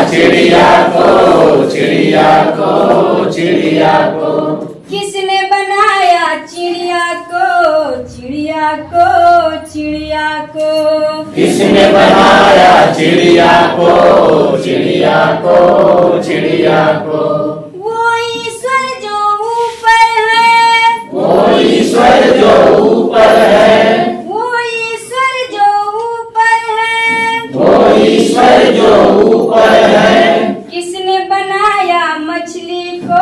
चिड़िया को, चिड़िया को, चिड़िया को। किसने बनाया चिड़िया को, चिड़िया को, चिड़िया को। किसने बनाया चिड़िया को, चिड़िया को, चिड़िया को। वो ईश्वर जो ऊपर है, वो ईश्वर जो ऊपर है, वो ईश्वर जो ऊपर है, वो ईश्वर जो ऊपर है। किसने बनाया मछली को,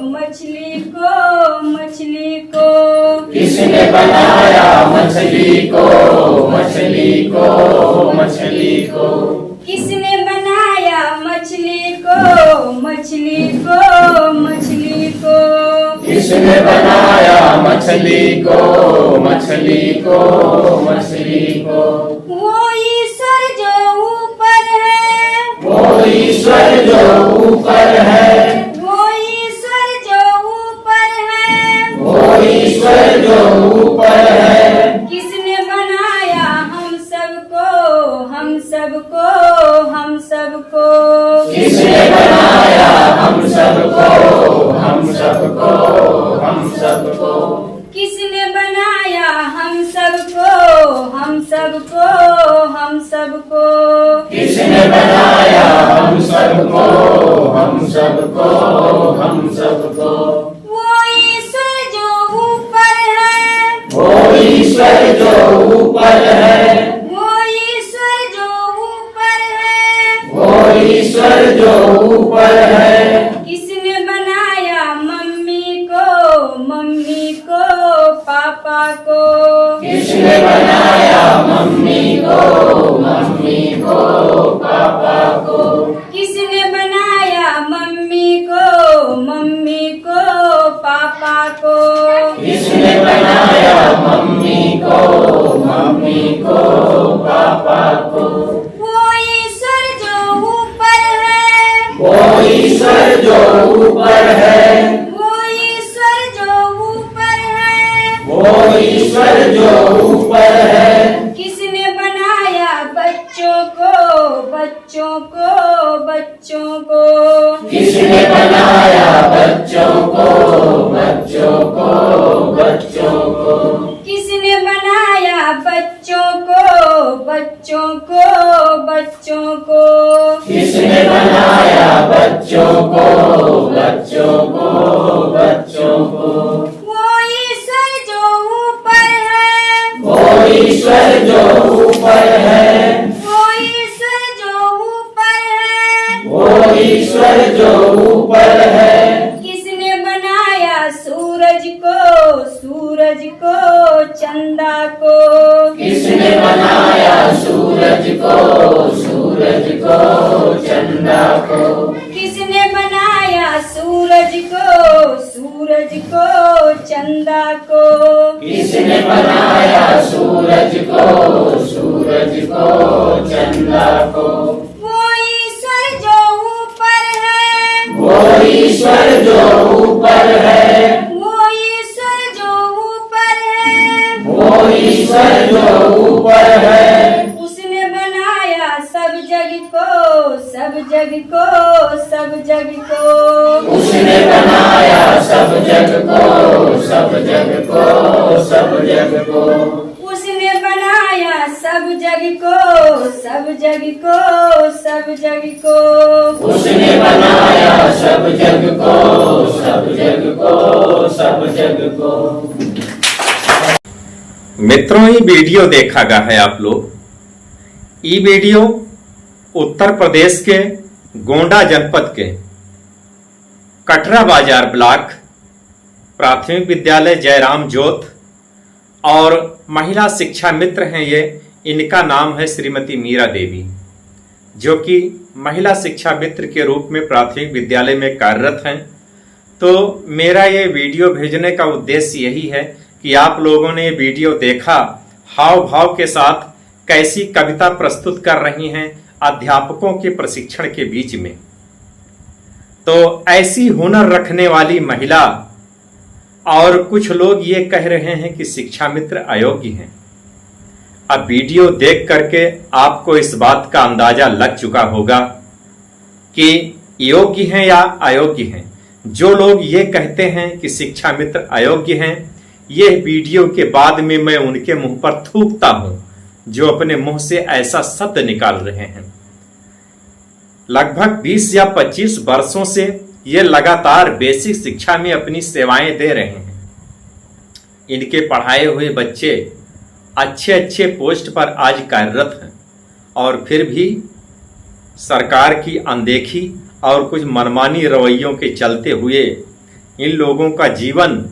मछली को, मछली को। किसने बनाया मछली को, मछली को, मछली को। किसने बनाया मछली को, मछली को, मछली को। किसने बनाया मछली को, मछली को, मछली को। वो ईश्वर जो ऊपर है, वो ईश्वर जो ऊपर है, वो ईश्वर जो ऊपर है, वो ईश्वर जो ऊपर है। किसने बनाया हम सबको, हम सबको, हम सबको। किसने बनाया हम सबको, हम सबको, हम सबको। किसने बनाया हम सबको, हम सबको, हम सबको। किसने बनाया हम सबको, हम सबको, हम सबको। वो ईश्वर जो ऊपर है, वो ईश्वर जो ऊपर है, वो ईश्वर जो ऊपर है। वो ईश्वर जो ऊपर है। किसने बनाया मम्मी को, मम्मी को, पापा को। किसने बनाया मम्मी को, मम्मी को, पापा को। किसने बनाया मम्मी को, मम्मी को, पापा को। किसने बनाया मम्मी को, मम्मी को, पापा को। वो ईश्वर जो ऊपर है, वो ईश्वर जो ऊपर है, वो ईश्वर जो ऊपर है। वो ईश्वर जो ऊपर है। किसने बनाया बच्चों को, बच्चों को, बच्चों को। किसने बनाया बच्चों को, बच्चों को, बच्चों को। किसने बनाया बच्चों को, बच्चों को, बच्चों को। किसने बनाया बच्चों को, बच्चों को, बच्चों को। वो ईश्वर जो ऊपर है, वो ईश्वर जो ऊपर है, वो ईश्वर जो ऊपर है। वो ईश्वर जो ऊपर है। किसने बनाया सूरज को, सूरज को, चंदा को। किसने बनाया सूरज को, सूरज को, चंदा को। किसने बनाया सूरज को, सूरज को, चंदा को। किसने बनाया सूरज को, सूरज को, चंदा को। वो ईश्वर जो ऊपर है, वो ईश्वर जो ऊपर है, वो ईश्वर जो ऊपर है। वो ईश्वर जो ऊपर है। उसने बनाया सब जग को, सब जग को, सब जग को। उसने बनाया सब जग को, सब जग को, सब जग को। उसने बनाया सब जग को, सब जग को, सब जग को। उसने बनाया सब जग को, सब जग को, सब जग को। मित्रों, ये वीडियो देखा गया है आप लोग। ये वीडियो उत्तर प्रदेश के गोंडा जनपद के कटरा बाजार ब्लॉक प्राथमिक विद्यालय जयराम जोत और महिला शिक्षा मित्र हैं ये। इनका नाम है श्रीमती मीरा देवी, जो कि महिला शिक्षा मित्र के रूप में प्राथमिक विद्यालय में कार्यरत हैं। तो मेरा ये वीडियो भेजने का उद्देश्य यही है कि आप लोगों ने ये वीडियो देखा, हाव भाव के साथ कैसी कविता प्रस्तुत कर रही हैं अध्यापकों के प्रशिक्षण के बीच में। तो ऐसी हुनर रखने वाली महिला, और कुछ लोग ये कह रहे हैं कि शिक्षा मित्र अयोग्य हैं। अब वीडियो देख करके आपको इस बात का अंदाजा लग चुका होगा कि योग्य हैं या अयोग्य हैं। जो लोग ये कहते हैं कि शिक्षा मित्र अयोग्य हैं, ये वीडियो के बाद में मैं उनके मुंह पर थूकता हूं जो अपने मुंह से ऐसा शब्द निकाल रहे हैं। लगभग 20 या 25 वर्षों से ये लगातार बेसिक शिक्षा में अपनी सेवाएं दे रहे हैं। इनके पढ़ाए हुए बच्चे अच्छे अच्छे पोस्ट पर आज कार्यरत हैं और फिर भी सरकार की अनदेखी और कुछ मनमानी रवैयों के चलते हुए इन लोगों का जीवन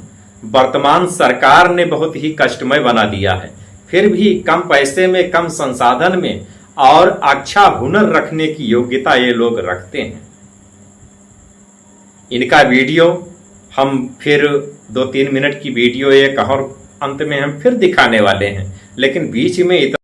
वर्तमान सरकार ने बहुत ही कष्टमय बना दिया है। फिर भी कम पैसे में, कम संसाधन में और अच्छा हुनर रखने की योग्यता ये लोग रखते हैं। इनका वीडियो हम फिर 2-3 मिनट की वीडियो एक और अंत में हम फिर दिखाने वाले हैं, लेकिन बीच में इतना